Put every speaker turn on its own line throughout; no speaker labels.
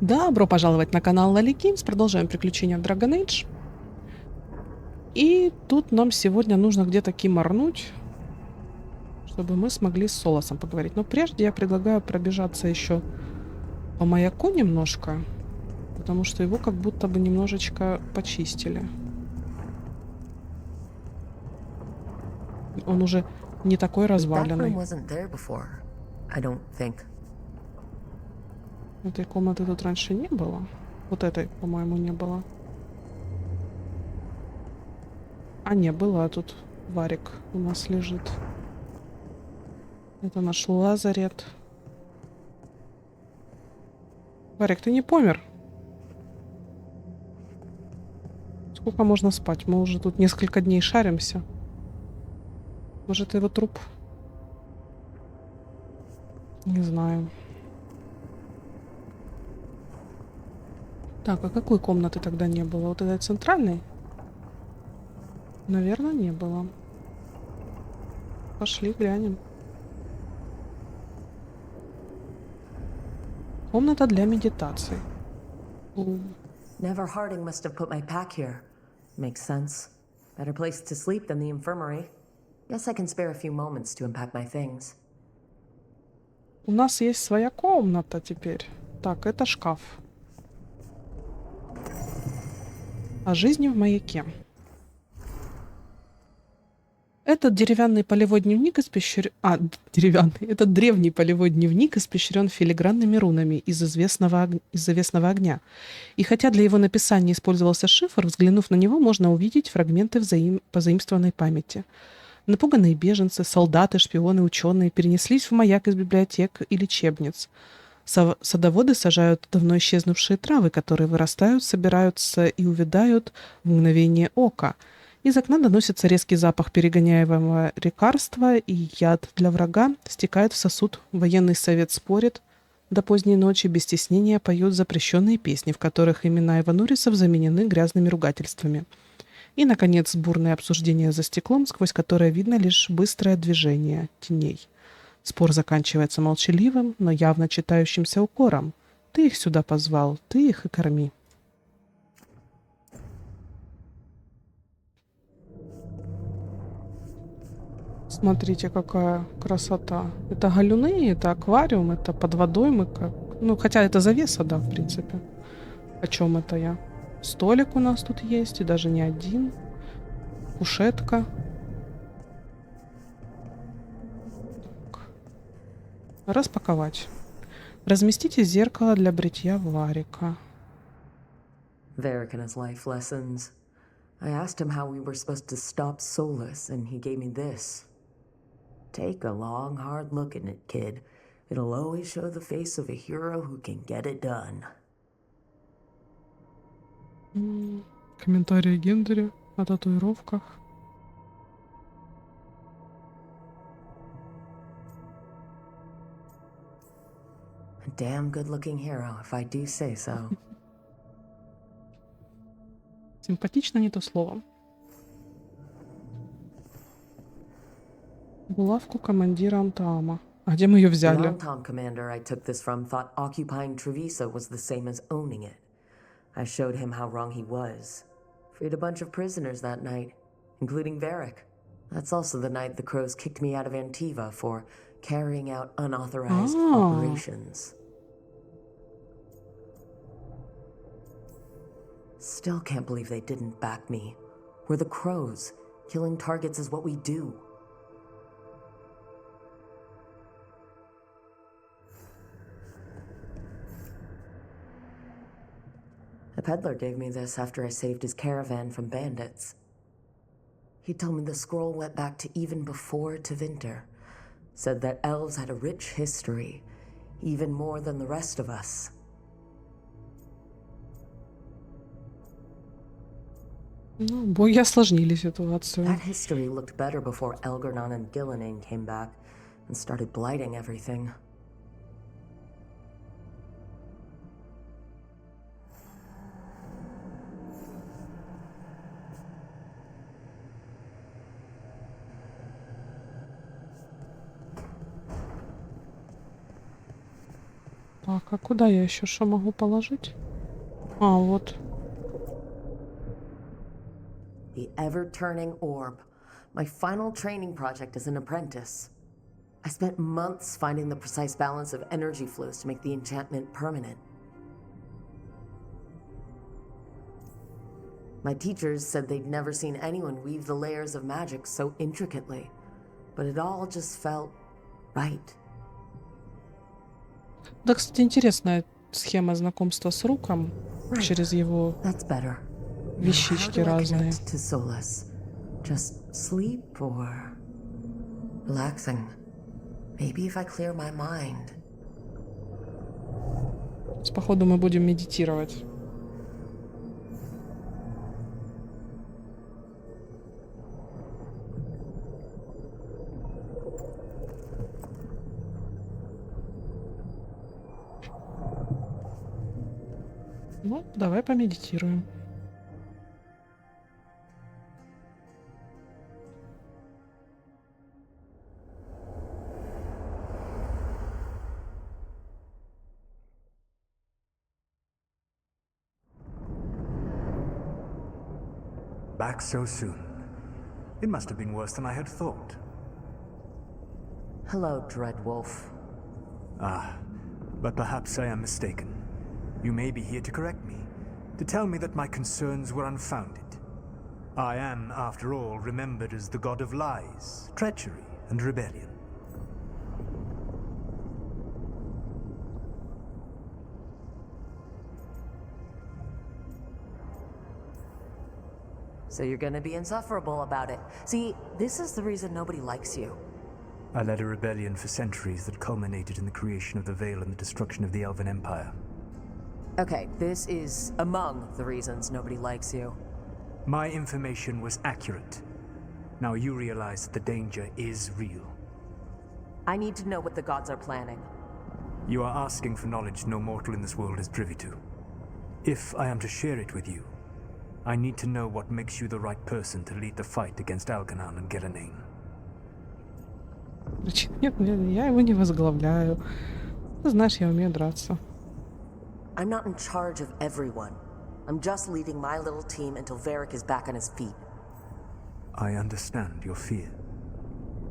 Добро пожаловать на канал Лаликимс. Продолжаем приключения в Dragon Age. И тут нам сегодня нужно где-то киморнуть, чтобы мы смогли с Соласом поговорить. Но прежде я предлагаю пробежаться еще по маяку немножко, потому что его как будто бы немножечко почистили. Он уже не такой разваленный. Этой комнаты тут раньше не было. Вот этой, по-моему, не было. А не, была тут. Варик у нас лежит. Это наш лазарет. Варик, ты не помер? Сколько можно спать? Мы уже тут несколько дней шаримся. Может, его труп? Не знаю. Так, а какой комнаты тогда не было? Вот этой центральной? Наверное, не было. Пошли, глянем. Комната для медитации.
Never Harding must have put my pack here. Makes sense. Better place to sleep than the infirmary. Guess I can spare a few moments to unpack my things.
У нас есть своя комната теперь. Так, это шкаф. О жизни в маяке. Этот деревянный полевой дневник испещрен... Этот древний полевой дневник испещрен филигранными рунами из завесного огня. И хотя для его написания использовался шифр, взглянув на него, можно увидеть фрагменты позаимствованной памяти. Напуганные беженцы, солдаты, шпионы, ученые перенеслись в маяк из библиотек и лечебниц. Садоводы сажают давно исчезнувшие травы, которые вырастают, собираются и увядают в мгновение ока. Из окна доносится резкий запах перегоняемого лекарства, и яд для врага стекает в сосуд. Военный совет спорит. До поздней ночи без стеснения поют запрещенные песни, в которых имена иванурисов заменены грязными ругательствами. И, наконец, бурное обсуждение за стеклом, сквозь которое видно лишь быстрое движение теней. Спор заканчивается молчаливым, но явно читающимся укором. «Ты их сюда позвал, ты их и корми». Смотрите, какая красота. Это галюны, это аквариум, это под водой мы как... Ну, хотя это завеса, да, в принципе. О чем это я? Столик у нас тут есть, и даже не один. Кушетка. Так. Распаковать. Разместите зеркало для бритья Варика.
Varric and his life lessons. I asked him how we were supposed to stop Solus, and he gave me this. Take a long, hard look at it, kid. It'll always show the face of a hero who can get it done.
Комментарии Гендере о татуировках.
A damn good-looking hero, if I do say so.
Симпатично не то слово. Булавку командира Антаама. А где мы ее
The
взяли?
Antom commander I took this from thought occupying Treviso was the same as owning it. I showed him how wrong he was. Freed a bunch of prisoners that night, including Varric. That's also the night the Crows kicked me out of Antiva for carrying out unauthorized operations. Still can't believe they didn't back me. We're the Crows. Killing targets is what we do. A peddler gave me this after I saved his caravan from bandits. He told me the scroll went back to even before Tevinter. Said that elves had a rich history, even more than the rest of us.
Ну, боги осложнили ситуацию.
That history looked better before Elgarnon and Gillinan came back and started blighting everything.
Так, а куда я еще что могу положить? А, вот.
The ever-turning orb. My final training project as an apprentice. I spent months finding the precise balance of energy flows to make the enchantment permanent. My teachers said they'd never seen anyone weave the layers of magic so intricately, but it all just felt right.
Да, кстати, интересная схема знакомства с Руком через его
That's better.
вещички
How do I
разные.
connect to Solas? Just sleep or relaxing? Maybe if I clear my mind.
С походу мы будем медитировать. Ну, давай помедитируем.
Back so soon. It must have been worse than I had thought.
Hello, Dreadwolf.
Ah, but perhaps I am mistaken. You may be here to correct me, to tell me that my concerns were unfounded. I am, after all, remembered as the god of lies, treachery, and rebellion.
So you're gonna be insufferable about it. See, this is the reason nobody likes you.
I led a rebellion for centuries that culminated in the creation of the Veil and the destruction of the Elven Empire.
Okay, this is among the reasons nobody likes you.
My information was accurate. Now you realize that the danger is real.
I need to know what the gods are planning.
You are asking for knowledge no mortal in this world is privy to. If I am to share it with you, I need to know what makes you the right person to lead the fight against Algernon and Gelenain.
Нет, я его не возглавляю. Ты знаешь, я умею драться.
I'm not in charge of everyone. I'm just leading my little team until Varric is back on his feet.
I understand your fear.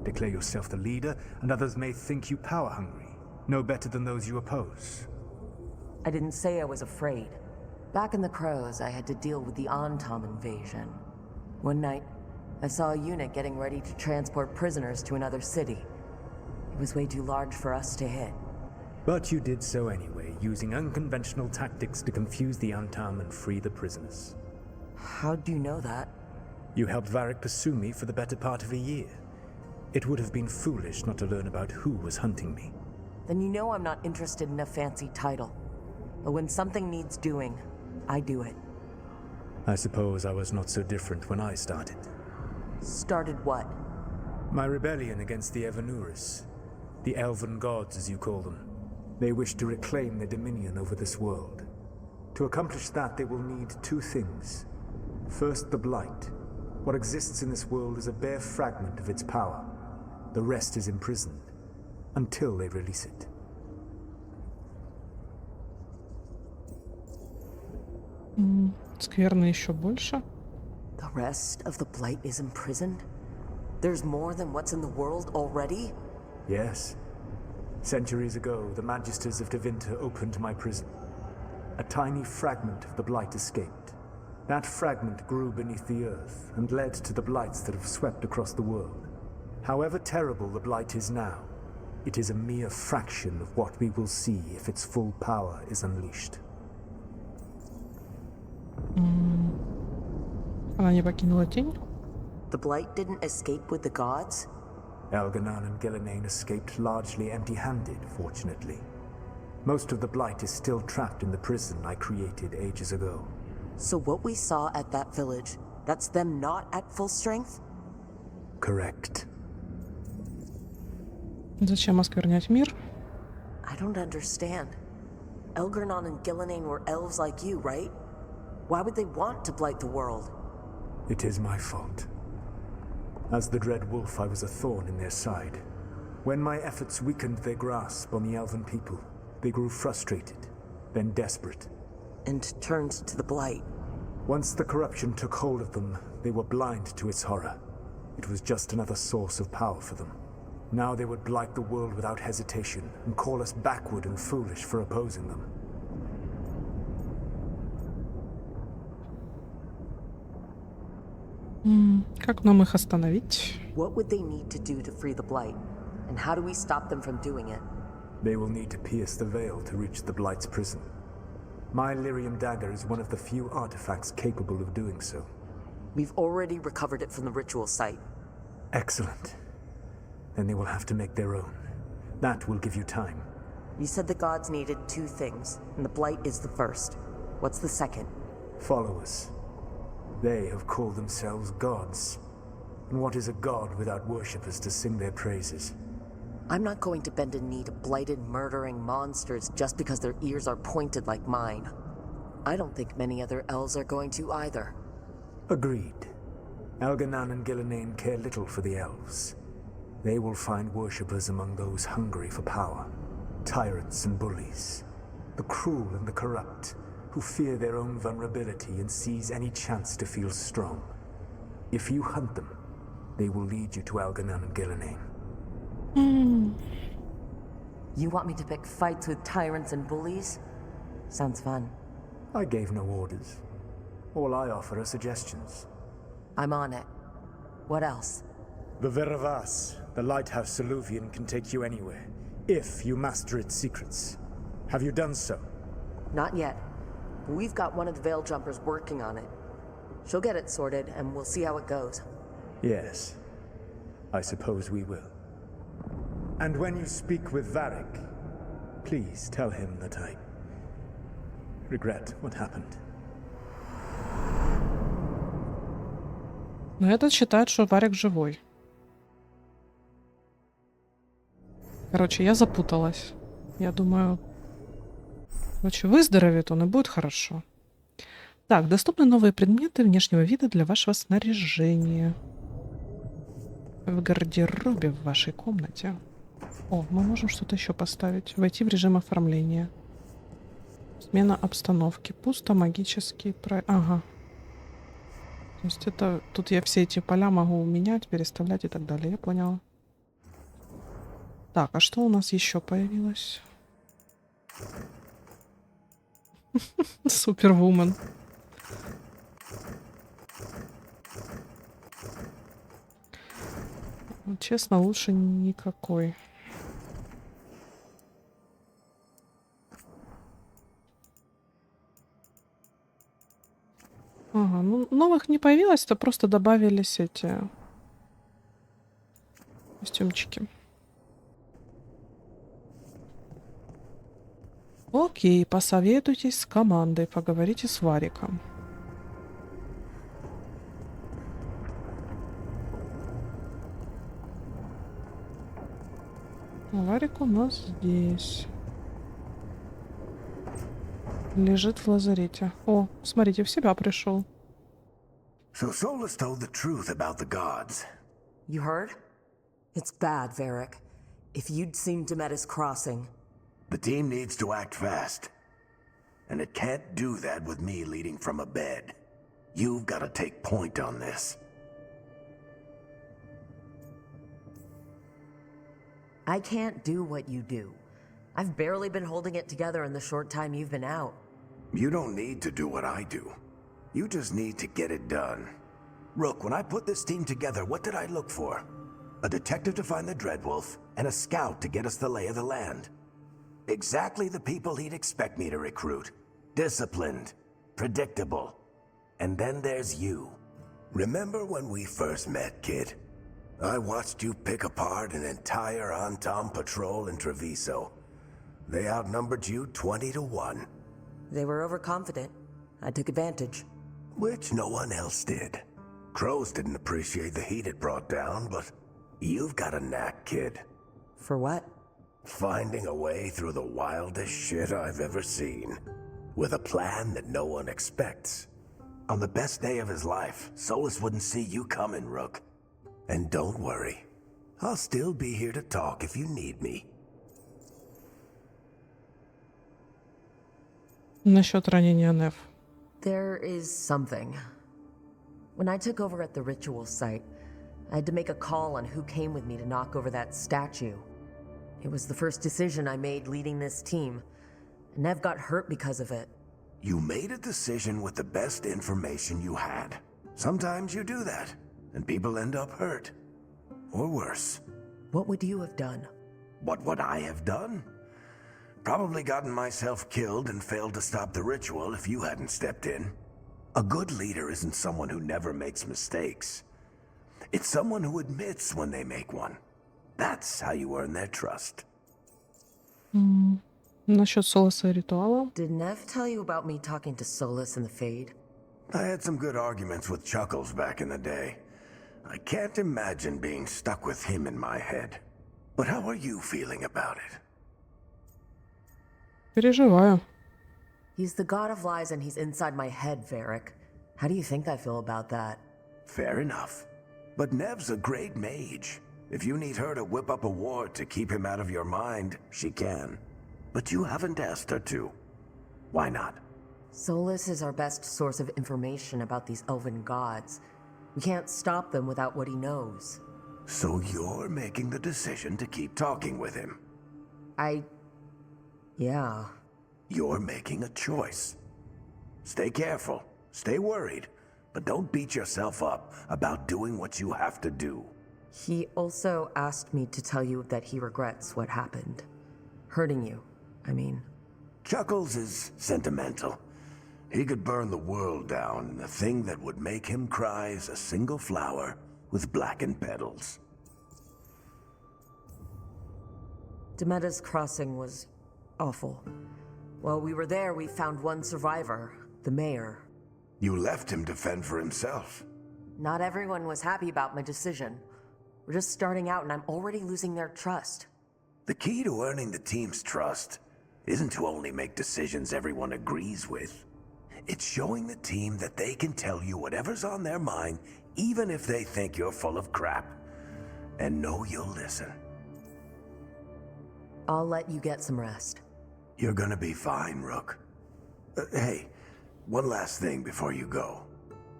Declare yourself the leader, and others may think you power-hungry, no better than those you oppose.
I didn't say I was afraid. Back in the Crows, I had to deal with the Antom invasion. One night, I saw a unit getting ready to transport prisoners to another city. It was way too large for us to hit.
But you did so anyway, using unconventional tactics to confuse the Antam and free the prisoners.
How do you know that?
You helped Varric pursue me for the better part of a year. It would have been foolish not to learn about who was hunting me.
Then you know I'm not interested in a fancy title. But when something needs doing, I do it.
I suppose I was not so different when I started.
Started what?
My rebellion against the Evanuris. The elven gods, as you call them. They wish to reclaim their dominion over this world. To accomplish that, they will need two things. First, the Blight. What exists in this world is a bare fragment of its power. The rest is imprisoned, until they release it.
Скверно еще больше.
The rest of the Blight is imprisoned? There's more than what's in the world already?
Yes. Centuries ago, the Magisters of Tevinter opened my prison. A tiny fragment of the Blight escaped. That fragment grew beneath the earth and led to the Blights that have swept across the world. However terrible the Blight is now, it is a mere fraction of what we will see if its full power is unleashed.
Она не покинула тень.
The Blight didn't escape with the gods?
Algernon and Gelenain escaped largely empty-handed, fortunately. Most of the Blight is still trapped in the prison I created ages ago.
So what we saw at that village, that's them not at full strength?
Correct.
Зачем осквернять мир?
I don't understand. Algernon and Gelenain were elves like you, right? Why would they want to blight the world?
It is my fault. As the Dread Wolf, I was a thorn in their side. When my efforts weakened their grasp on the Elven people, they grew frustrated, then desperate.
And turned to the blight.
Once the corruption took hold of them, they were blind to its horror. It was just another source of power for them. Now they would blight the world without hesitation and call us backward and foolish for opposing them.
Как нам их остановить?
What would they need to do to free the blight? And how do we stop them from doing it?
They will need to pierce the veil to reach the Blight's prison. My lyrium dagger is one of the few artifacts capable of doing so.
We've already recovered it from the ritual site.
Excellent. Then they will have to make their own. That will give you time.
You said the gods needed 2 things, and the blight is the first. What's the second?
Followers. They have called themselves gods. And what is a god without worshippers to sing their praises?
I'm not going to bend a knee to blighted, murdering monsters just because their ears are pointed like mine. I don't think many other elves are going to either.
Agreed. Elganan and Gillenane care little for the elves. They will find worshippers among those hungry for power. Tyrants and bullies. The cruel and the corrupt, who fear their own vulnerability and seize any chance to feel strong. If you hunt them, they will lead you to Elganan and Gillenane.
You want me to pick fights with tyrants and bullies? Sounds fun.
I gave no orders. All I offer are suggestions.
I'm on it. What else?
The Veravas, the lighthouse Soluvian, can take you anywhere, if you master its secrets. Have you done so?
Not yet. But we've got one of the Veil Jumpers working on it. She'll get it sorted, and we'll see how it goes.
Yes. I suppose we will. And when you speak with Varric, please tell him that I regret what happened.
Но этот считает, что Варик живой. Короче, я запуталась. Я думаю... Короче, выздоровеет он и будет хорошо. Так, доступны новые предметы внешнего вида для вашего снаряжения. В гардеробе в вашей комнате. О, мы можем что-то еще поставить. Войти в режим оформления. Смена обстановки. Пусто, магический... Ага. То есть это... Тут я все эти поля могу менять, переставлять и так далее. Я поняла. Так, а что у нас еще появилось? Супервумен. Честно, лучше никакой. Ага, ну новых не появилось, то просто добавились эти костюмчики. Окей, посоветуйтесь с командой, поговорите с Вариком. Варик у нас здесь. Лежит в лазарете. О, смотрите, в себя пришел.
So Solus told the truth about the gods.
You heard? It's bad, Varric. If you'd seen Demetis crossing...
The team needs to act fast. And it can't do that with me leading from a bed. You've got to take point on this.
I can't do what you do. I've barely been holding it together in the short time you've been out.
You don't need to do what I do. You just need to get it done. Rook, when I put this team together, what did I look for? A detective to find the Dreadwolf, and a scout to get us the lay of the land. Exactly the people he'd expect me to recruit. Disciplined, predictable. And then there's you. Remember when we first met, kid? I watched you pick apart an entire Antom patrol in Treviso. They outnumbered you 20-1.
They were overconfident. I took advantage.
Which no one else did. Crows didn't appreciate the heat it brought down, but you've got a knack, kid.
For what?
Finding a way through the wildest shit I've ever seen. With a plan that no one expects. On the best day of his life, Solus wouldn't see you coming, Rook. And don't worry. I'll still be here to talk if you need me.
Насчет ранения Нев.
There is something. When I took over at the ritual site, I had to make a call on who came with me to knock over that statue. It was the first decision I made leading this team. Nev got hurt because of it.
You made a decision with the best information you had. Sometimes you do that, and people end up hurt. Or worse.
What would you have done?
What would I have done? Probably gotten myself killed and failed to stop the ritual if you hadn't stepped in. A good leader isn't someone who never makes mistakes. It's someone who admits when they make one. That's how you earn their trust.
Насчет Соласа и ритуала.
Did Nev tell you about me talking to Solas in the Fade?
I had some good arguments with Chuckles back in the day. I can't imagine being stuck with him in my head. But how are you feeling about it?
Переживаю.
He's the god of lies and he's inside my head, Varric. How do you think I feel about that?
Fair enough. But Nev's a great mage. If you need her to whip up a ward to keep him out of your mind, she can. But you haven't asked her to. Why not?
Solas is our best source of information about these elven gods. We can't stop them without what he knows.
So you're making the decision to keep talking with him.
Yeah.
You're making a choice. Stay careful, stay worried, but don't beat yourself up about doing what you have to do.
He also asked me to tell you that he regrets what happened. Hurting you, I mean.
Chuckles is sentimental. He could burn the world down, and the thing that would make him cry is a single flower with blackened petals.
Demeda's crossing was awful. While we were there, we found one survivor, the mayor.
You left him to fend for himself.
Not everyone was happy about my decision. We're just starting out and I'm already losing their trust.
The key to earning the team's trust isn't to only make decisions everyone agrees with. It's showing the team that they can tell you whatever's on their mind, even if they think you're full of crap. And know you'll listen.
I'll let you get some rest.
You're gonna be fine, Rook. Hey, one last thing before you go.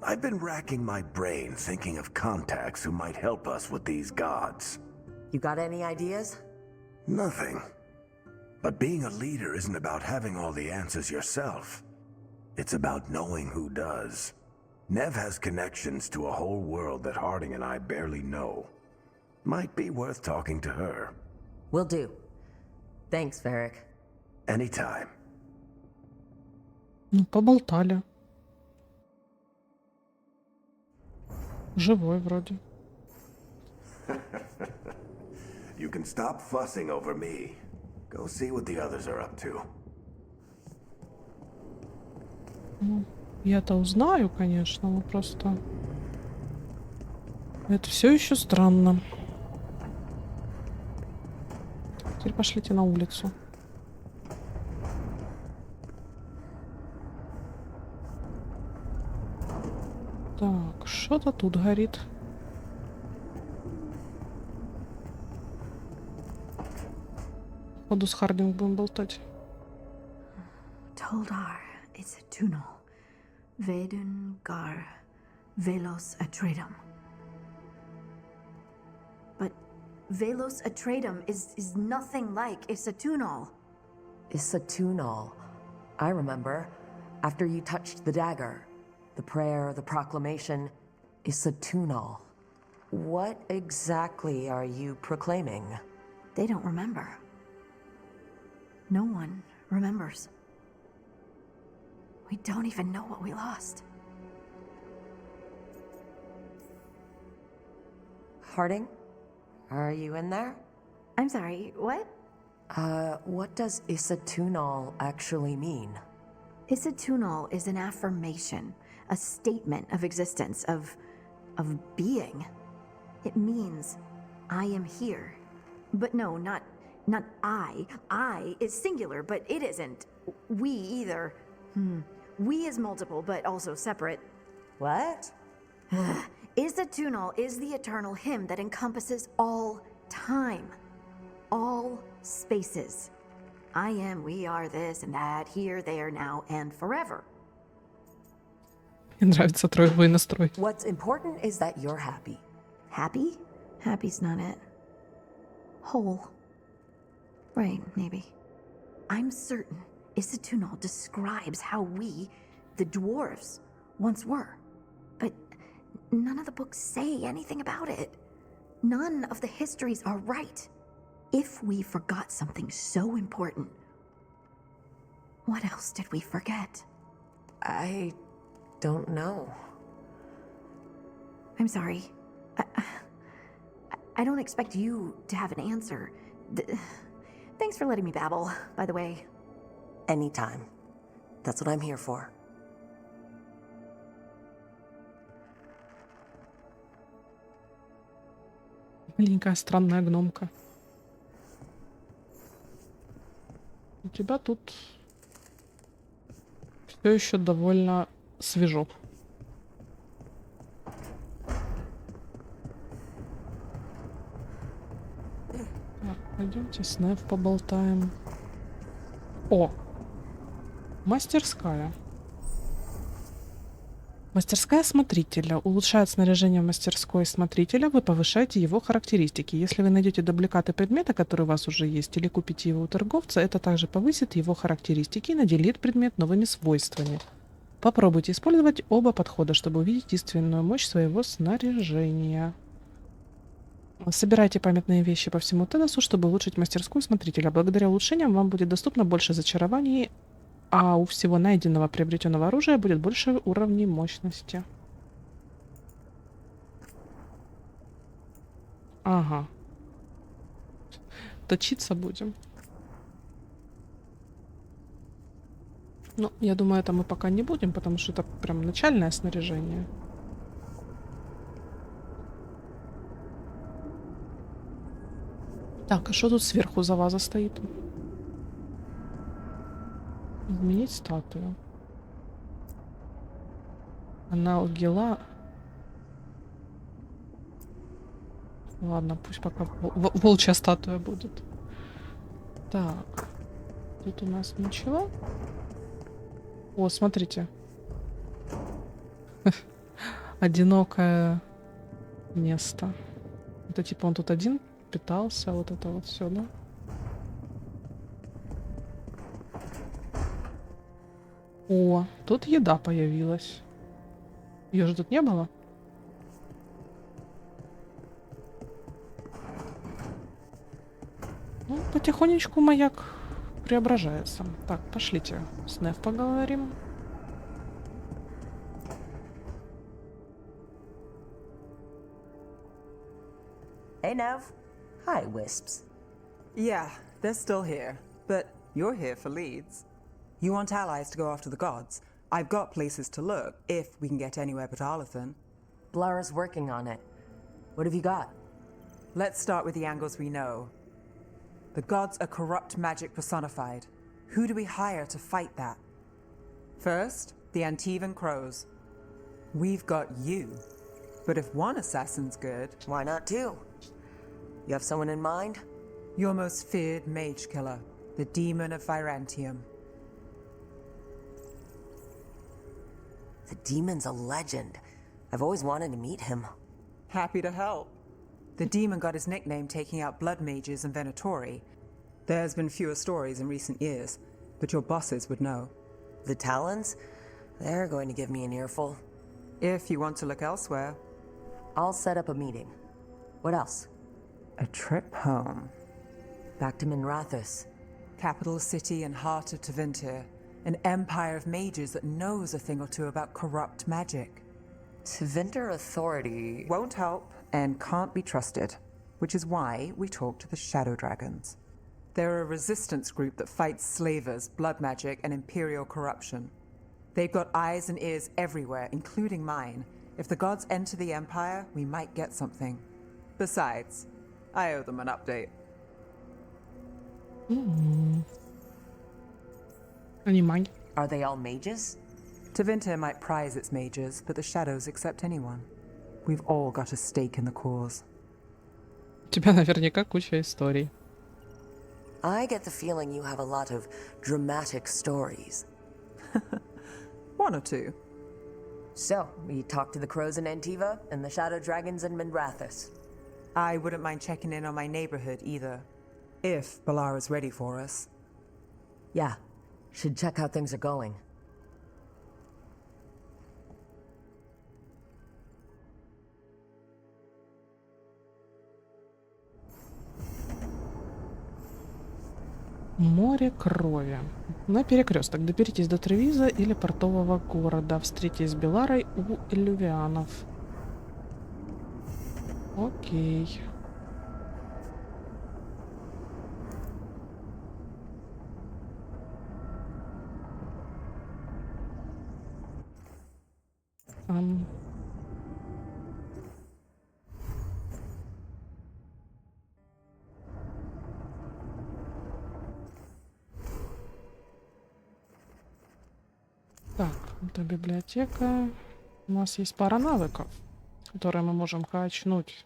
I've been racking my brain thinking of contacts who might help us with these gods.
You got any ideas?
Nothing. But being a leader isn't about having all the answers yourself. It's about knowing who does. Nev has connections to a whole world that Harding and I barely know. Might be worth talking to her.
Will do. Thanks, Varric.
Anytime.
Ну, поболтали. Живой вроде.
You can stop fussing over me. Go see what the others are up to.
Ну, я-то узнаю, конечно, но просто... Это все еще странно. Теперь пошлите на улицу. Так, что-то тут горит. Поду с Хардинг будем болтать.
Toldar is a tunnel. Vedun gar velos atredum. But velos atredum is nothing like Isatunal.
Isatunal. I remember. After you touched the dagger. The prayer, the proclamation. Isatunal. What exactly are you proclaiming?
They don't remember. No one remembers. We don't even know what we lost.
Harding? Are you in there?
I'm sorry, what?
What does Isatunal actually mean?
Isatunal is an affirmation, a statement of existence, of being. It means, I am here. But no, not I. I is singular, but it isn't. We either. We is multiple, but also separate.
What?
Isatunal is the eternal hymn that encompasses all time. All spaces. I am, we are this and that, here, there, now, and forever.
Мне нравится троевой настрой.
What's important is that you're happy.
Happy? Happy's not it. Whole. Right, maybe. I'm certain Isitunal describes how we, the dwarves, once were. But none of the books say anything about it. None of the histories are right. If we forgot something so important, what else did we forget?
I don't know.
I'm sorry. I don't expect you to have an answer. Thanks for letting me babble, by the way.
Anytime. That's what I'm here for.
Маленькая странная гномка. У тебя тут все еще довольно свежо. Так, пойдемте с Нев поболтаем. О! Мастерская. Мастерская смотрителя. Улучшает снаряжение в мастерской смотрителя, вы повышаете его характеристики. Если вы найдете дубликаты предмета, который у вас уже есть, или купите его у торговца, это также повысит его характеристики и наделит предмет новыми свойствами. Попробуйте использовать оба подхода, чтобы увидеть истинную мощь своего снаряжения. Собирайте памятные вещи по всему Тедасу, чтобы улучшить мастерскую смотрителя. Благодаря улучшениям вам будет доступно больше зачарований, а у всего найденного приобретенного оружия будет больше уровней мощности. Ага. Точиться будем. Ну, я думаю, это мы пока не будем, потому что это прям начальное снаряжение. Так, а что тут сверху за ваза стоит? Изменить статую. Она угела. Ладно, пусть пока волчья статуя будет. Так. Тут у нас ничего. О, смотрите. Одинокое место. Это типа он тут один питался, вот это вот все, да? О, тут еда появилась. Ее же тут не было? Ну, потихонечку маяк преображается. Так, пошлите с Нев поговорим.
Hey, Nev. Hi, Wisps.
Yeah, they're still here, but you're here for leads. You want allies to go after the gods? I've got places to look, if we can get anywhere but Arlathan.
Blara's working on it. What have you got?
Let's start with the angles we know. The gods are corrupt magic personified. Who do we hire to fight that? First, the Antivan Crows. We've got you. But if one assassin's good...
Why not two? You have someone in mind?
Your most feared mage killer, the Demon of Virantium.
The demon's a legend. I've always wanted to meet him.
Happy to help. The demon got his nickname taking out blood mages and Venatori. There's been fewer stories in recent years, but your bosses would know.
The Talons? They're going to give me an earful.
If you want to look elsewhere.
I'll set up a meeting. What else?
A trip home.
Back to Minrathous.
Capital city and heart of Tevinter. An empire of mages that knows a thing or two about corrupt magic.
Tevinter authority...
Won't help and can't be trusted, which is why we talk to the Shadow Dragons. They're a resistance group that fights slavers, blood magic, and imperial corruption. They've got eyes and ears everywhere, including mine. If the gods enter the empire, we might get something. Besides, I owe them an update.
Они маги.
Are they all mages?
Tevinter might prize its mages, but the shadows accept anyone. We've all got a stake in the cause.
У тебя наверняка куча историй.
I get the feeling you have a lot of dramatic stories.
One or two.
So, we talked to the crows in Antiva and the shadow dragons in Minrathous.
I wouldn't mind checking in on my neighborhood either. If Balara's ready for us.
Yeah, should check how things are going.
Море крови. На перекресток. Доберитесь до Тревиза или портового города. Встретитесь с Беларой у эллювианов. Окей. Так, это библиотека. У нас есть пара навыков, которые мы можем качнуть.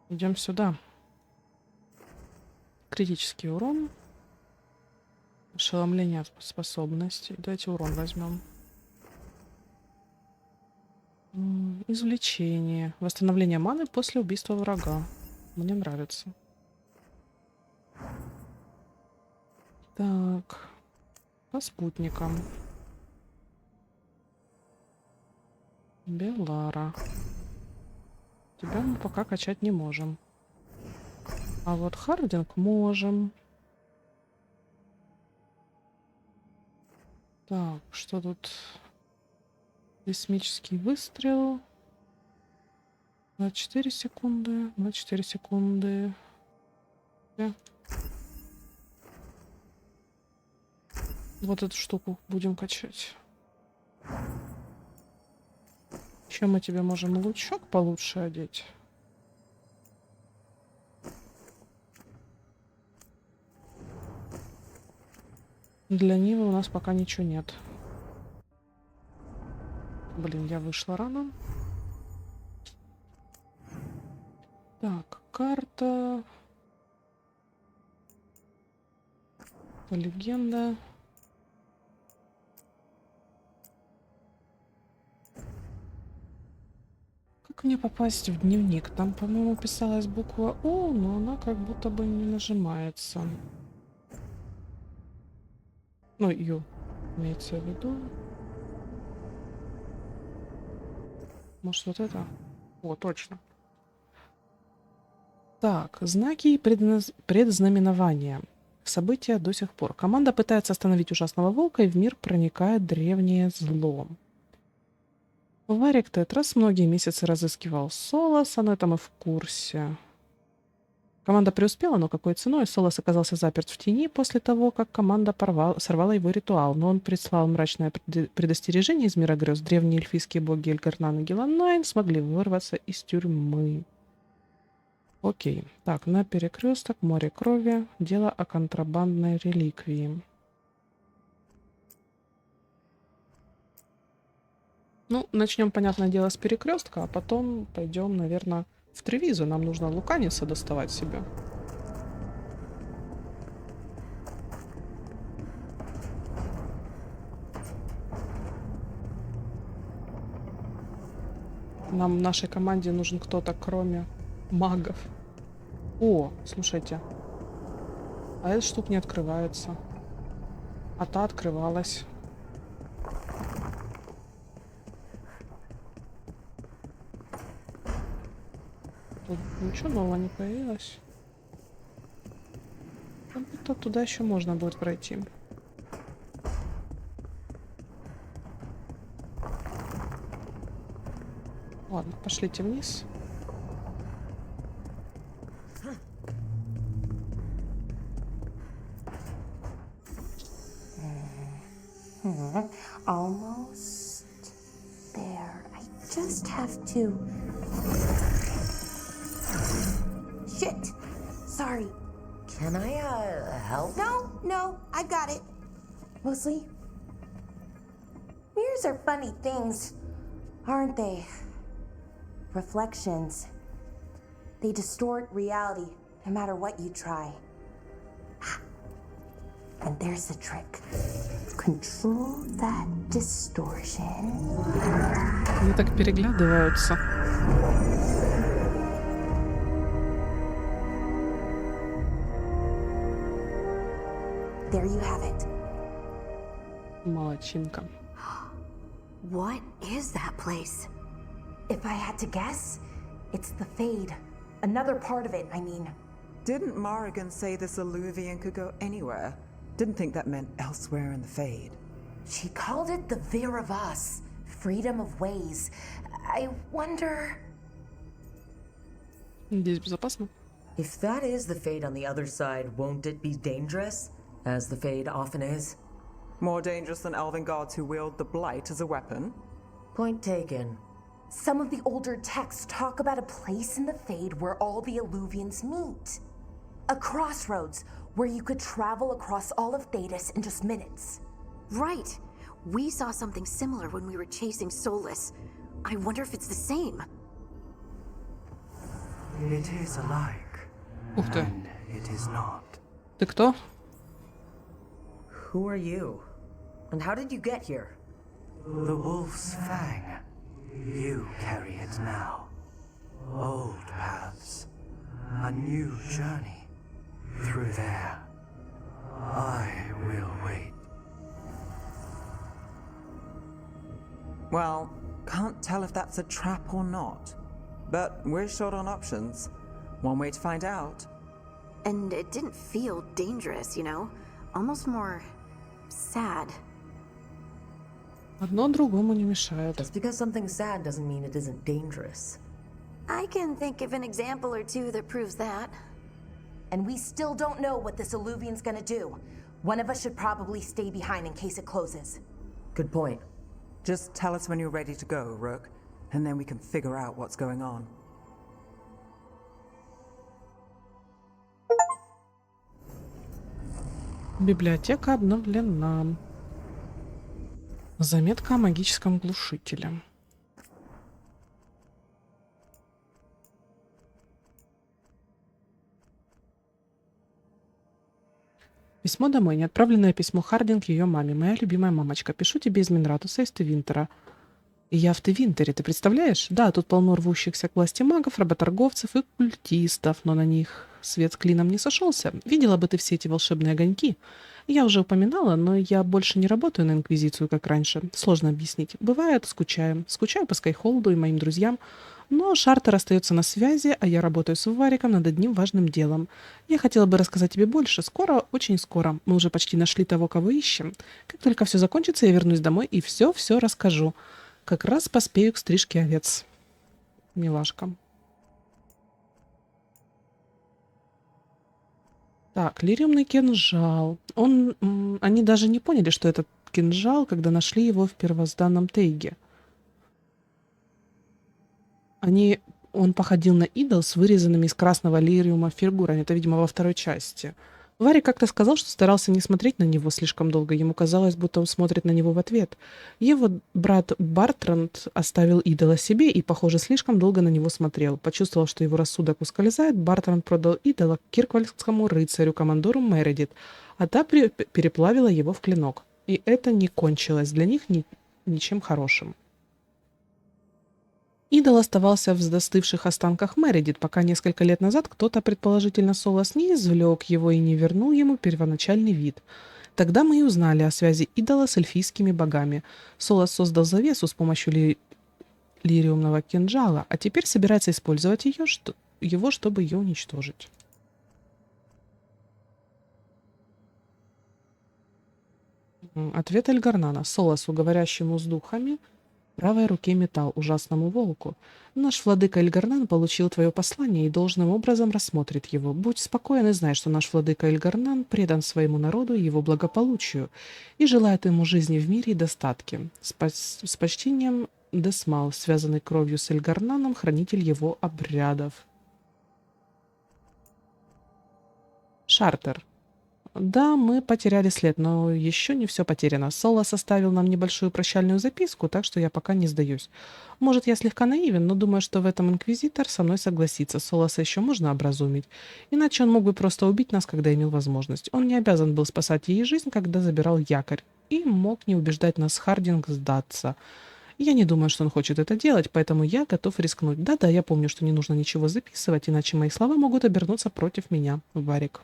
Идем сюда. Критический урон. Ошеломление способностей. Давайте урон возьмем. Извлечение. Восстановление маны после убийства врага. Мне нравится. Так. По спутникам. Белара. Тебя мы пока качать не можем. А вот Хардинг можем. Так, что тут? Сейсмический выстрел. 24 секунды. 24 секунды. Вот эту штуку будем качать. Еще мы тебе можем лучок получше одеть. Для Нивы у нас пока ничего нет. Блин, я вышла рано. Так, карта. Легенда. Как мне попасть в дневник? Там, по-моему, писалась буква О, но она как будто бы не нажимается. Ну, Ю имеется в виду. Может, вот это? О, точно. Так, знаки и предзнаменования. События до сих пор. Команда пытается остановить ужасного волка, и в мир проникает древнее зло. Варик Тетрас многие месяцы разыскивал Соласа, но это мы в курсе. Команда преуспела, но какой ценой? Солас оказался заперт в тени после того, как команда сорвала его ритуал, но он прислал мрачное предостережение из мира грез. Древние эльфийские боги Эльгарнан и Геланайн смогли вырваться из тюрьмы. Окей. Так, на перекресток, море крови, дело о контрабандной реликвии. Ну, начнем, понятное дело, с перекрестка, а потом пойдем, наверное, в Тревизу. Нам нужно Луканиса доставать себе. Нам в нашей команде нужен кто-то, кроме магов. О, слушайте. А эта штука не открывается. А та открывалась. Тут ничего нового не появилось. Как будто туда еще можно будет пройти. Ладно, пошлите вниз.
Almost there. I just have to. Shit! Sorry.
Can I, help?
No, I got it. Mostly. Mirrors are funny things, aren't they? Reflections. They distort reality, no matter what you try. And there's the trick. Control that distortion.
Они так переглядываются.
There you have it.
Молодчинка.
What is that place?
If I had to guess, it's the Fade. Another part of it, I mean.
Didn't Morrigan say this Alluvian could go anywhere? Didn't think that meant elsewhere in the Fade.
She called it the Vir of Us. Freedom of ways. I wonder...
Здесь безопасно.
If that is the Fade on the other side, won't it be dangerous? As the Fade often is.
More dangerous than elven gods who wield the blight as a weapon?
Point taken.
Some of the older texts talk about a place in the Fade where all the Alluvians meet. A crossroads where you could travel across all of Thedas in just minutes.
Right. We saw something similar when we were chasing Solus. I wonder if it's the same.
It is alike,
Ух ты.
and it is not.
Ты кто?
Who are you? And how did you get here?
The wolf's fang. You carry it now. Old paths. A new journey. Through there. I will wait.
Well, can't tell if that's a trap or not. But we're short on options. One way to find out.
And it didn't feel dangerous, you know? Almost more sad.
Одно другому не мешает.
Just because something's sad doesn't mean it isn't dangerous.
I can think of an example or two that proves that.
And we still don't know what this Alluvian's gonna do. One of us should probably stay behind in case it closes.
Good point.
Just tell us when you're ready to go, Rook, and then we can figure out what's going on.
Библиотека обновлена. Заметка о магическом глушителе. Письмо домой. Неотправленное письмо Хардинг ее маме. Моя любимая мамочка. Пишу тебе из Минратуса из Тевинтера. И я в Тевинтере, ты представляешь? Да, тут полно рвущихся к власти магов, работорговцев и культистов, но на них свет с клином не сошелся. Видела бы ты все эти волшебные огоньки. Я уже упоминала, но я больше не работаю на инквизицию, как раньше. Сложно объяснить. Бывает, скучаю. Скучаю по Скайхолду и моим друзьям. Но Шартер остается на связи, а я работаю с Вариком над одним важным делом. Я хотела бы рассказать тебе больше. Скоро, очень скоро. Мы уже почти нашли того, кого ищем. Как только все закончится, я вернусь домой и все расскажу. Как раз поспею к стрижке овец. Милашка. Так, лириумный кинжал. Они даже не поняли, что это кинжал, когда нашли его в первозданном тейге. Он походил на идол с вырезанными из красного лириума фигурами. Это, видимо, во второй части. Варик как-то сказал, что старался не смотреть на него слишком долго. Ему казалось, будто он смотрит на него в ответ. Его брат Бартранд оставил идола себе и, похоже, слишком долго на него смотрел. Почувствовав, что его рассудок ускользает, Бартранд продал идола к кирквальскому рыцарю-командору Мередит, а та переплавила его в клинок. И это не кончилось для них ничем хорошим. Идол оставался в застывших останках Мередит, пока несколько лет назад кто-то, предположительно Солас, не извлек его и не вернул ему первоначальный вид. Тогда мы и узнали о связи идола с эльфийскими богами. Солас создал завесу с помощью лириумного кинжала, а теперь собирается использовать его, чтобы ее уничтожить. Ответ Эльгарнана. Соласу, говорящему с духами, в правой руке металл, ужасному волку. Наш владыка Эльгарнан получил твое послание и должным образом рассмотрит его. Будь спокоен и знай, что наш владыка Эльгарнан предан своему народу и его благополучию и желает ему жизни в мире и достатке. С почтением, Десмал, связанный кровью с Эльгарнаном, хранитель его обрядов. Шартер. Да, мы потеряли след, но еще не все потеряно. Соло составил нам небольшую прощальную записку, так что я пока не сдаюсь. Может, я слегка наивен, но думаю, что в этом инквизитор со мной согласится. Солоса еще можно образумить. Иначе он мог бы просто убить нас, когда имел возможность. Он не обязан был спасать ей жизнь, когда забирал якорь. И мог не убеждать нас Хардинг сдаться. Я не думаю, что он хочет это делать, поэтому я готов рискнуть. Да-да, я помню, что не нужно ничего записывать, иначе мои слова могут обернуться против меня, Варик.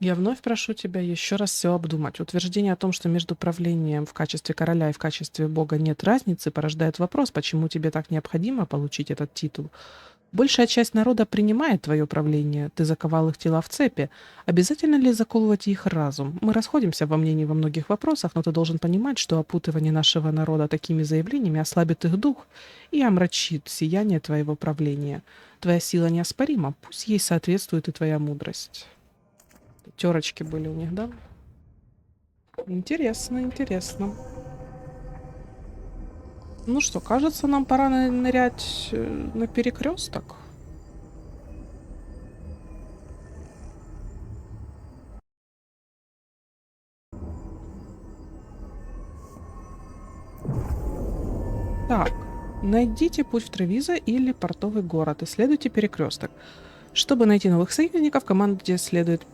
Я вновь прошу тебя еще раз все обдумать. Утверждение о том, что между правлением в качестве короля и в качестве бога нет разницы, порождает вопрос, почему тебе так необходимо получить этот титул. Большая часть народа принимает твое правление, ты заковал их тела в цепи. Обязательно ли заковывать их разум? Мы расходимся во мнении во многих вопросах, но ты должен понимать, что опутывание нашего народа такими заявлениями ослабит их дух и омрачит сияние твоего правления. Твоя сила неоспорима, пусть ей соответствует и твоя мудрость. Терочки были у них, да? Интересно, интересно. Ну что, кажется, нам пора нырять на перекресток. Так, найдите путь в Тревиза или портовый город. Исследуйте перекресток. Чтобы найти новых союзников, команда исследует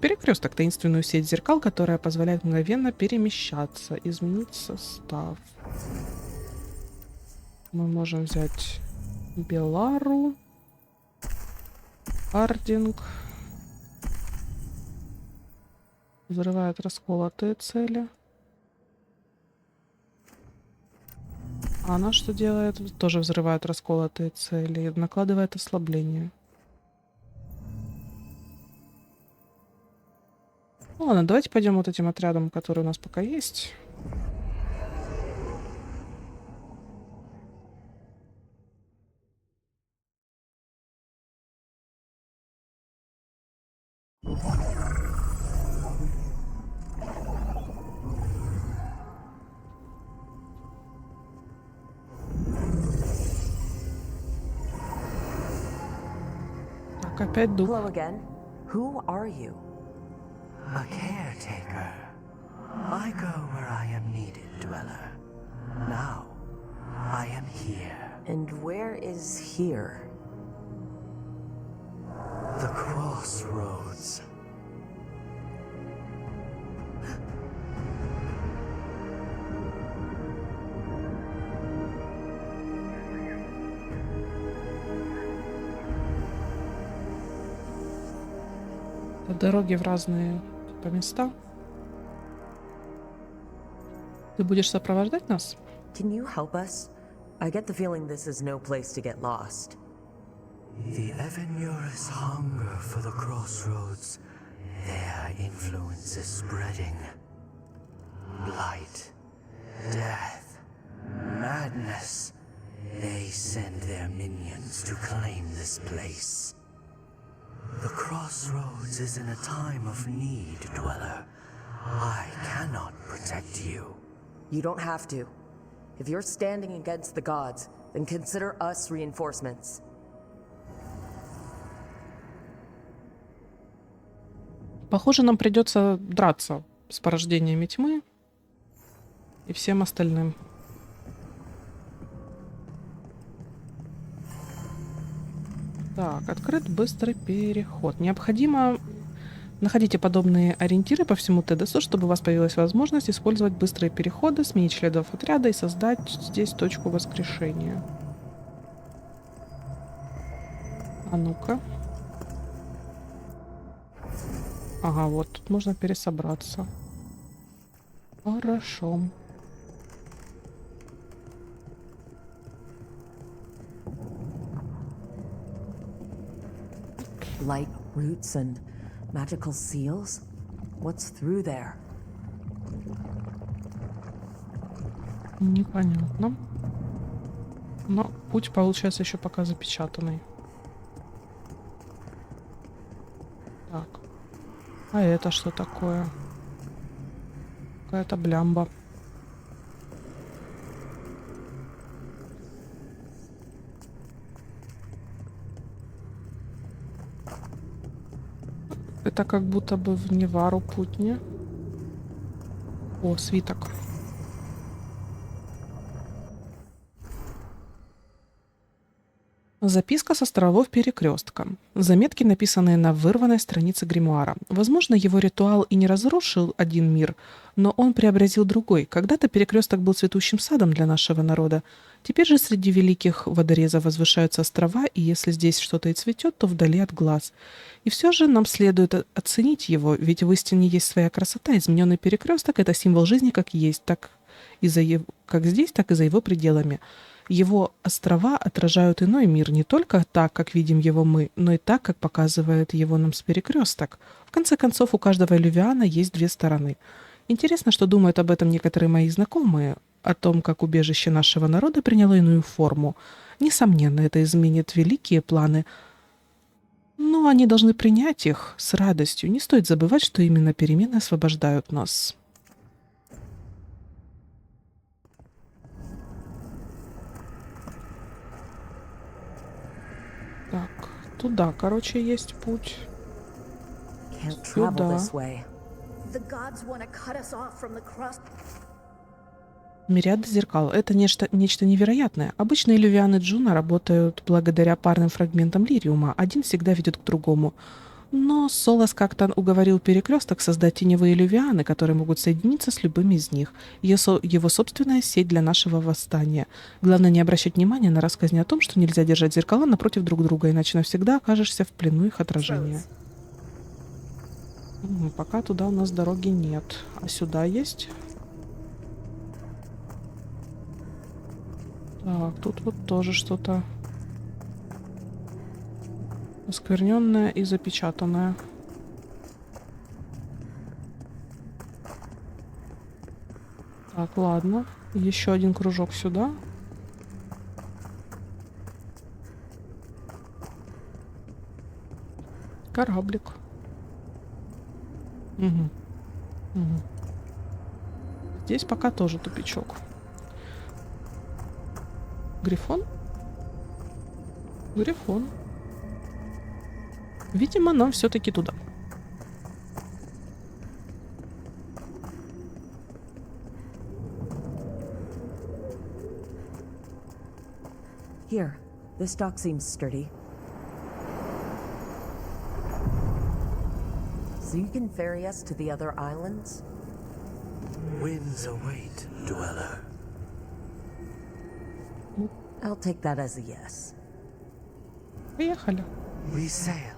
перекресток, таинственную сеть зеркал, которая позволяет мгновенно перемещаться, изменить состав. Мы можем взять Белару, Хардинг. Взрывает расколотые цели. А она что делает? Тоже взрывает расколотые цели. Накладывает ослабление. Ну ладно, давайте пойдем вот этим отрядом, который у нас пока есть. Так, опять дух.
Hello again. Who are you?
A caretaker. I go where I am needed, dweller. Now, I am here.
And where is here?
The crossroads.
Дороги в разные места. Ты будешь сопровождать нас?
Can you help us? I get the feeling this is no place to get lost.
The Evanurus hunger for the crossroads. Their influence is spreading. Blight, death, madness. They send their minions to claim this place. The crossroads is in a time of need, dweller. I cannot protect you.
You don't have to. If you're standing against the gods, then consider us reinforcements.
Похоже, нам придется драться с порождениями тьмы и всем остальным. Так, открыт быстрый переход. Необходимо находите подобные ориентиры по всему Тедасу, чтобы у вас появилась возможность использовать быстрые переходы, сменить членов отряда и создать здесь точку воскрешения. А ну-ка. Ага, вот тут можно пересобраться. Хорошо.
Light roots and magical seals? What's through there?
Непонятно. Но путь, получается, еще пока запечатанный. Так. А это что такое? Какая-то блямба. Это как будто бы в Невару путни. О, свиток. Записка с островов Перекрестка. Заметки, написанные на вырванной странице гримуара. Возможно, его ритуал и не разрушил один мир, но он преобразил другой. Когда-то Перекресток был цветущим садом для нашего народа. Теперь же среди великих водорезов возвышаются острова, и если здесь что-то и цветет, то вдали от глаз. И все же нам следует оценить его, ведь в истине есть своя красота. Измененный Перекресток — это символ жизни как есть, как здесь, так и за его пределами. Его острова отражают иной мир не только так, как видим его мы, но и так, как показывает его нам с Перекресток. В конце концов, у каждого элювиана есть две стороны. Интересно, что думают об этом некоторые мои знакомые, о том, как убежище нашего народа приняло иную форму. Несомненно, это изменит великие планы, но они должны принять их с радостью. Не стоит забывать, что именно перемены освобождают нас. Так, туда, короче, есть путь. Сюда. Мириады зеркал. Это нечто невероятное. Обычно элювианы Джуна работают благодаря парным фрагментам лириума. Один всегда ведет к другому. Но Солас как-то уговорил Перекресток создать теневые элювианы, которые могут соединиться с любым из них. Его собственная сеть для нашего восстания. Главное не обращать внимания на рассказни о том, что нельзя держать зеркала напротив друг друга, иначе навсегда окажешься в плену их отражения. Пока туда у нас дороги нет. А сюда есть? Так, тут вот тоже что-то оскверненное и запечатанное. Так, ладно. Еще один кружок сюда. Кораблик. Угу. Здесь пока тоже тупичок. Грифон? Грифон. Видимо, нам все-таки туда.
Here, this dock seems sturdy. So you can ferry us to the other islands?
Winds await, dweller.
I'll take that as a yes.
Поехали.
We sail.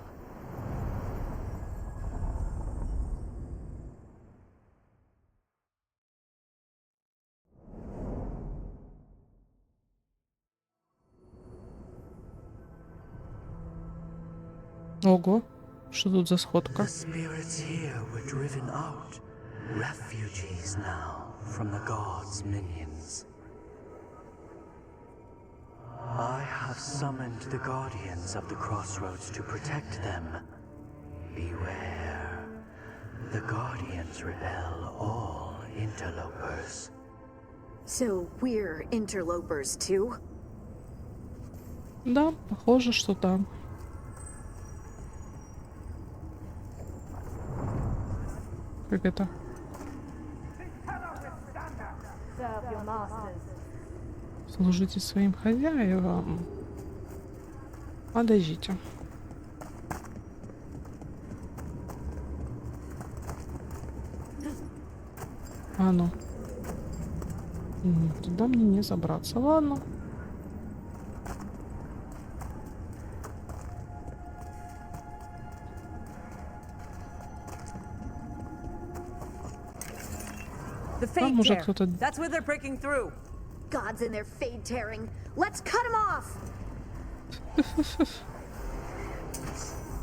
Ого, что тут за сходка?
The spirits here were driven out, refugees now from the gods' minions. I have summoned the guardians of the crossroads to protect them. Beware. The guardians repel all interlopers.
So we're interlopers too?
Да, похоже, что там. Как это? Служите своим хозяевам. Подождите. А ну. Туда мне не забраться. Ладно. Там уже кто-то...
That's where they're breaking through.
Gods and their fade tearing. Let's cut them off.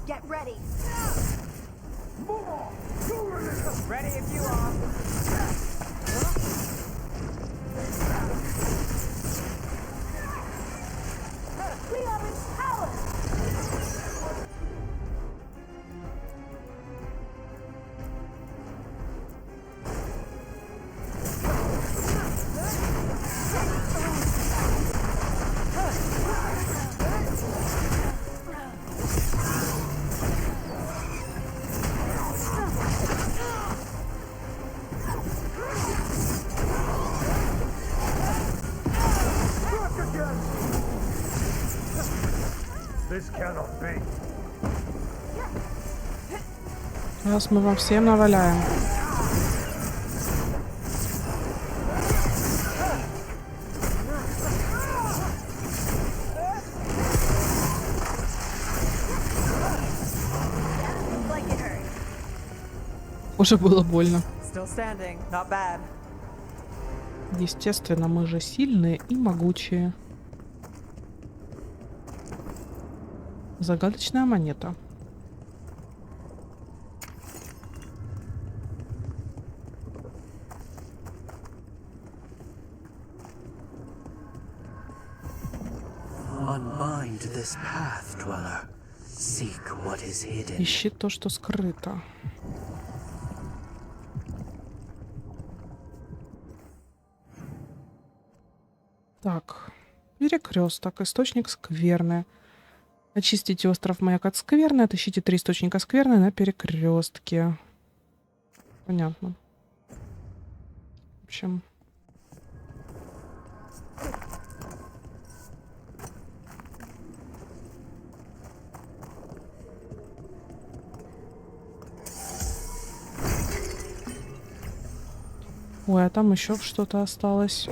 Get ready.
Ready if you are.
Сейчас мы вам всем наваляем. Уже было больно.
Still standing, not bad.
Естественно, мы же сильные и могучие. Загадочная монета.
Unbind this path, dweller. Seek what is hidden.
Ищи то, что скрыто. Так, перекресток, источник скверны. Очистите остров маяк от скверны, отыщите 3 источника скверны на перекрестке. Понятно. В общем... Ой, а там еще что-то осталось.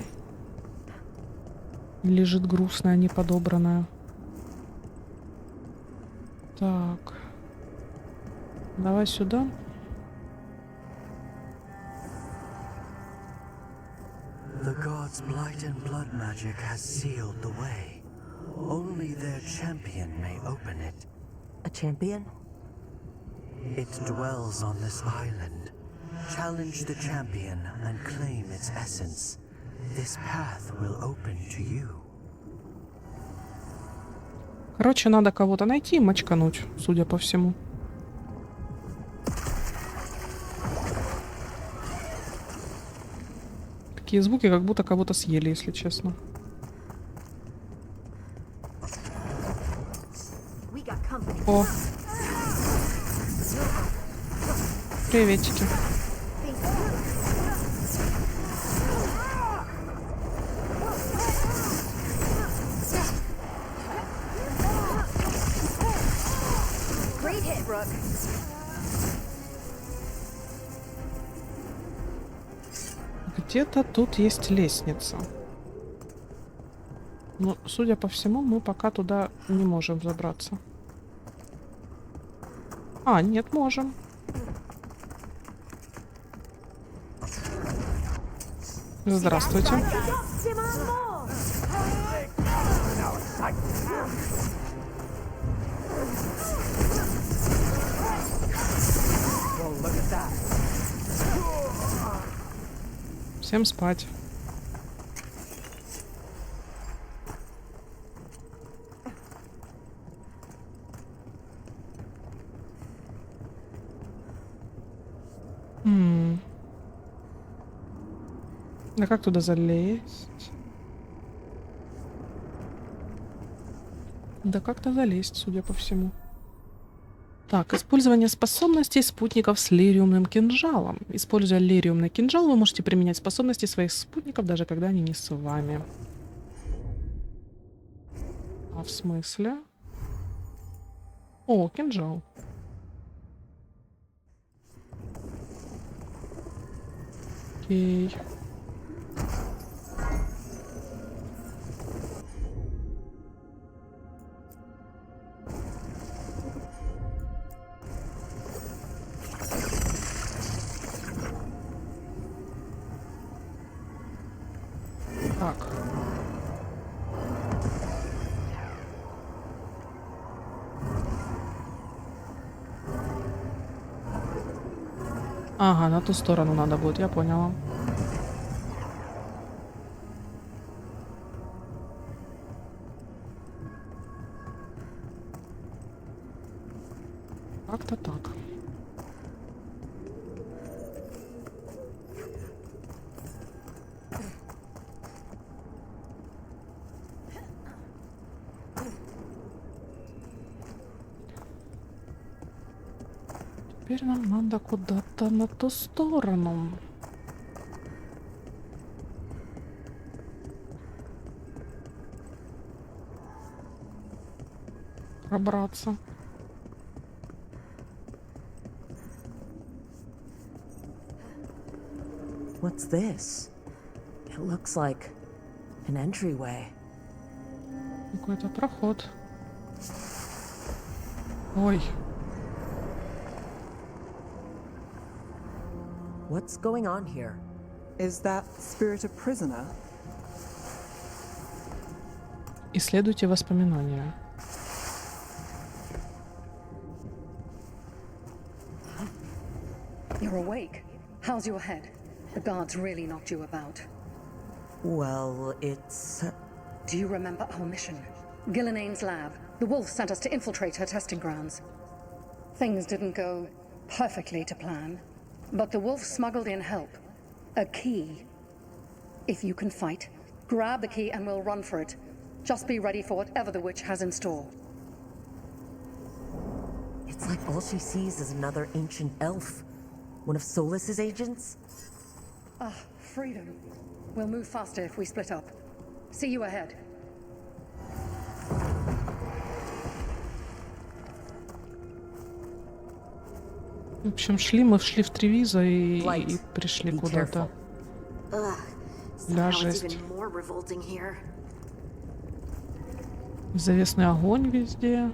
Лежит грустное, неподобранное. Так. Давай сюда.
The god's blight and blood magic has sealed the way. Only their champion may open it.
A champion?
It dwells on this island. Challenge the champion and claim its essence. This path will open to you.
Короче, надо кого-то найти и мочкануть, судя по всему. Такие звуки, как будто кого-то съели, если честно. О! Приветики. Где-то тут есть лестница. Но, судя по всему, мы пока туда не можем забраться. А, нет, можем. Здравствуйте. Всем спать. А как туда залезть? Да как-то залезть, судя по всему. Так, использование способностей спутников с лириумным кинжалом. Используя лириумный кинжал, вы можете применять способности своих спутников, даже когда они не с вами. А в смысле? О, кинжал. Окей. Так. Ага, на ту сторону надо будет, я поняла. Как-то так. Теперь нам надо куда-то на ту сторону. Пробраться.
What's this? It looks like an entryway.
Какой-то проход. Ой.
What's going on here?
Is that spirit a prisoner?
Исследуйте воспоминания.
You're awake. How's your head? The guards really knocked you about.
Well, it's...
Do you remember our mission? Gillinane's lab. The wolf sent us to infiltrate her testing grounds. Things didn't go perfectly to plan, but the wolf smuggled in help. A key. If you can fight, grab the key and we'll run for it. Just be ready for whatever the witch has in store.
It's like all she sees is another ancient elf. One of Solas's agents?
Ah, freedom. We'll move faster if we split up. See you ahead.
В общем, мы шли в Тревиза и пришли куда-то. Да, жесть. Завесный огонь везде.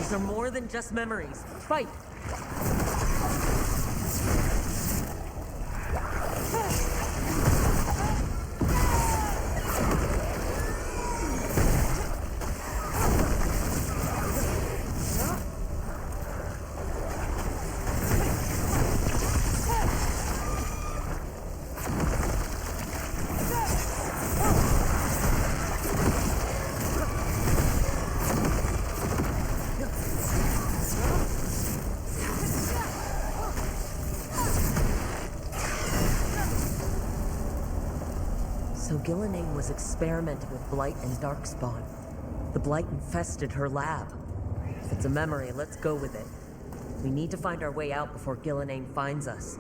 These are more than just memories. Fight! So Gillinane was experimenting with Blight and Darkspawn. The Blight infested her lab. If it's a memory, let's go with it. We need to find our way out before Gillinane finds us.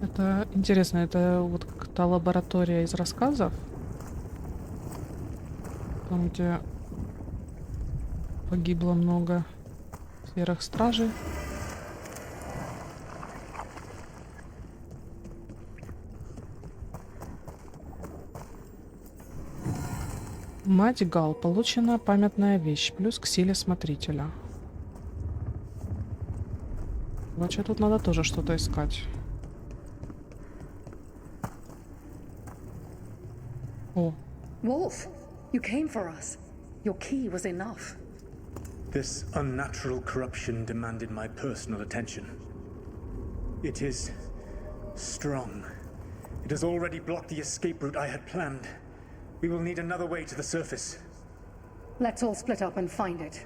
Это интересно, это вот как та лаборатория из рассказов, там, где погибло много серых стражей. Мать Гал. Получена памятная вещь. Плюс к силе смотрителя. Значит, тут надо тоже что-то искать. О.
Wolf, you came for us. Your key was enough.
This unnatural corruption demanded my personal attention. It is strong. It has already blocked the escape route I had planned. We will need another way to the surface.
Let's all split up and find it.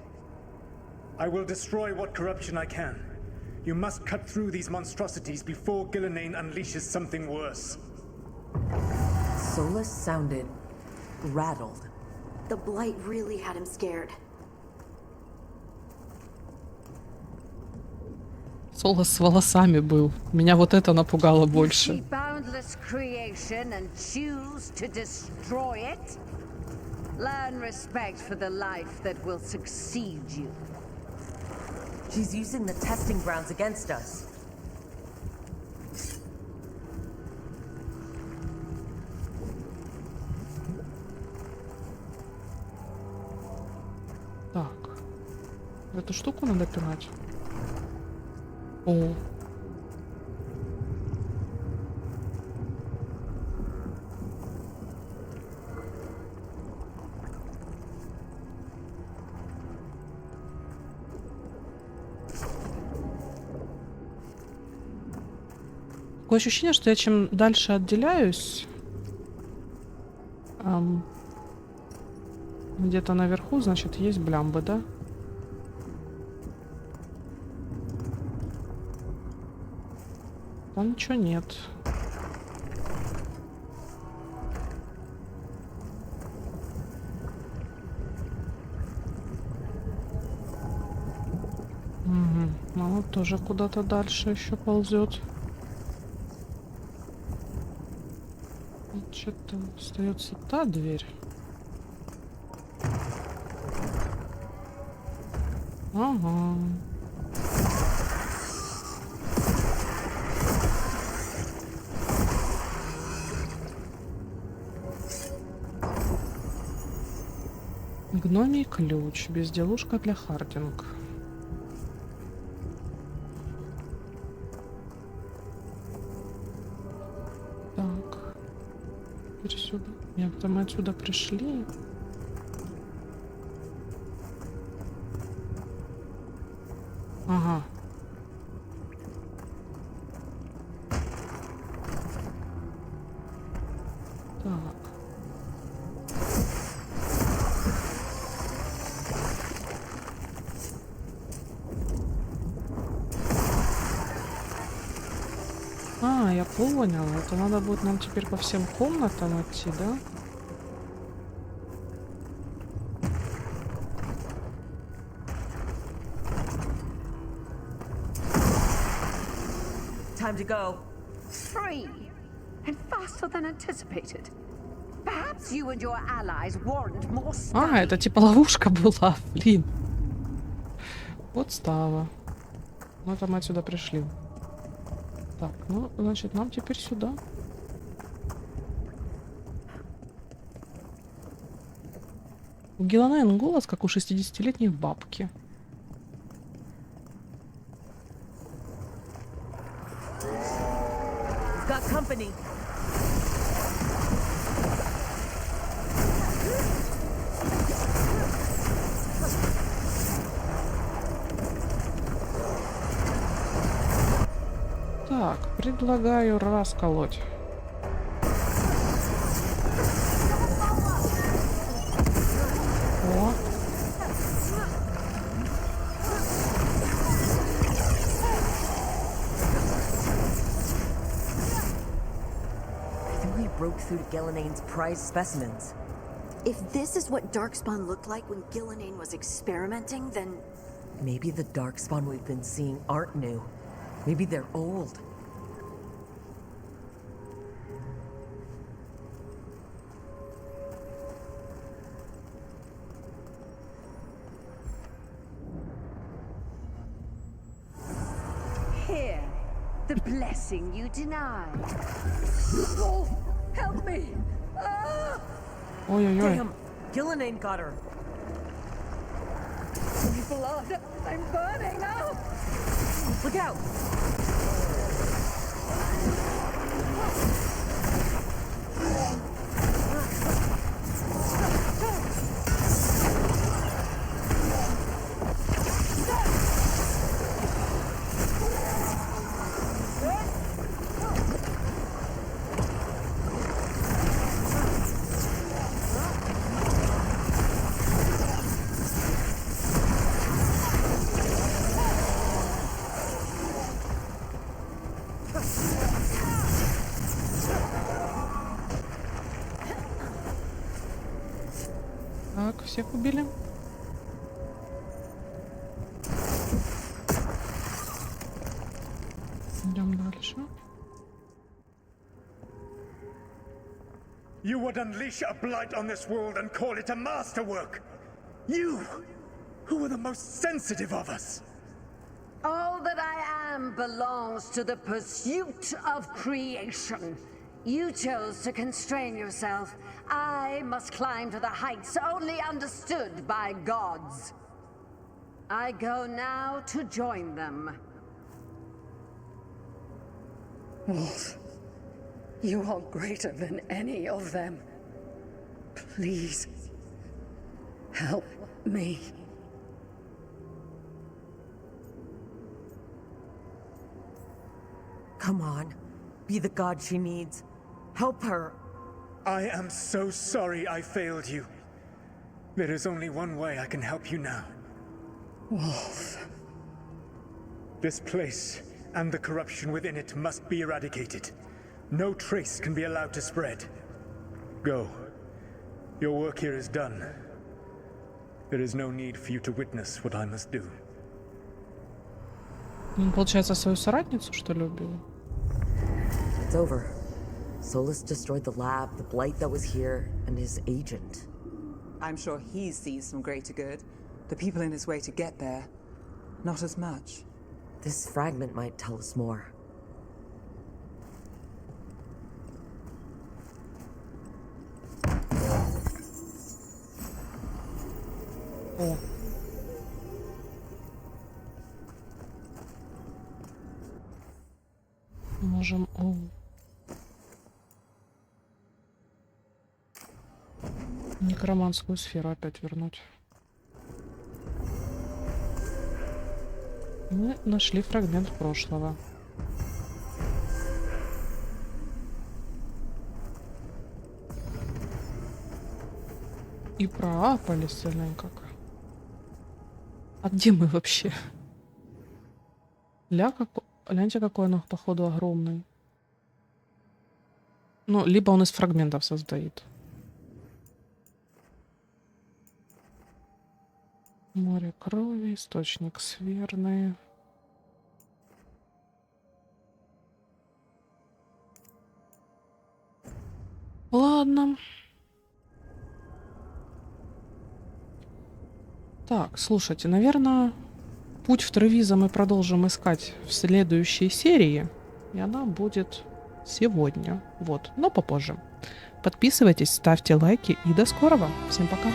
I will destroy what corruption I can. You must cut through these monstrosities before Gillinane unleashes something worse.
Solas sounded rattled.
The blight really had him scared.
Солас с волосами был. Меня вот это напугало больше.
Boundless creation and choose to destroy it? Learn respect for the life that will succeed you.
She's using the testing grounds against us.
Так. Эту штуку надо пинать. О. Такое ощущение, что я чем дальше отделяюсь, Где-то наверху, значит, есть блямбы, да? Там ничего нет. Угу. Мама тоже куда-то дальше еще ползет. Что-то остается та дверь. Ага. Гномий ключ. Безделушка для Хардинг. Так. Теперь сюда. Нет, мы отсюда пришли. Ага. Так. А, я понял. Это надо будет нам теперь по всем комнатам идти, да?
Time to go.
Free, and faster than anticipated. Perhaps you and your allies warrant more study.
А, это типа ловушка была, блин. Подстава. Ну, это мы отсюда пришли. Так, ну, значит, нам теперь сюда. У Геланайн голос, как у 60-летней бабки.
Got company.
Так, предлагаю расколоть. О.
Broke through to Gillanane's prized specimens.
If this is what Darkspawn looked like when Gillanane was experimenting, then
Maybe the Darkspawn we've been seeing aren't new. Maybe they're old.
Here, the blessing you denied. Wolf, help me! Ah!
Ой-ой-ой.
Damn! Gillanane got her!
Blood! I'm burning now!
Look out!
Так, всех убили. Идем дальше.
You would unleash a blight on this world and call it a masterwork! You, who were the most sensitive of us!
All that I am belongs to the pursuit of creation. You chose to constrain yourself. I must climb to the heights only understood by gods. I go now to join them.
Wolf, you are greater than any of them. Please, help me.
Come on. Be the god she needs. Help her.
I am so sorry I failed you. There is only one way I can help you now.
Wolf.
This place and the corruption within it must be eradicated. No trace can be allowed to spread. Go. Your work here is done. There is no need for you to witness what I must do.
Он, получается, свою соратницу, что ли, убил?
It's over. Solus destroyed the lab, the blight that was here, and his agent.
I'm sure he sees some greater good. The people in his way to get there, not as much.
This fragment might tell us more.
О. Можем... О. Некроманскую сферу опять вернуть. Мы нашли фрагмент прошлого. И проапались, или как? А где мы вообще? Гляньте, какой он, походу, огромный. Ну, либо он из фрагментов состоит. Море крови, источник скверны. Ладно. Так, слушайте, наверное, путь в Тревиза мы продолжим искать в следующей серии. И она будет сегодня. Вот, но попозже. Подписывайтесь, ставьте лайки и до скорого. Всем пока.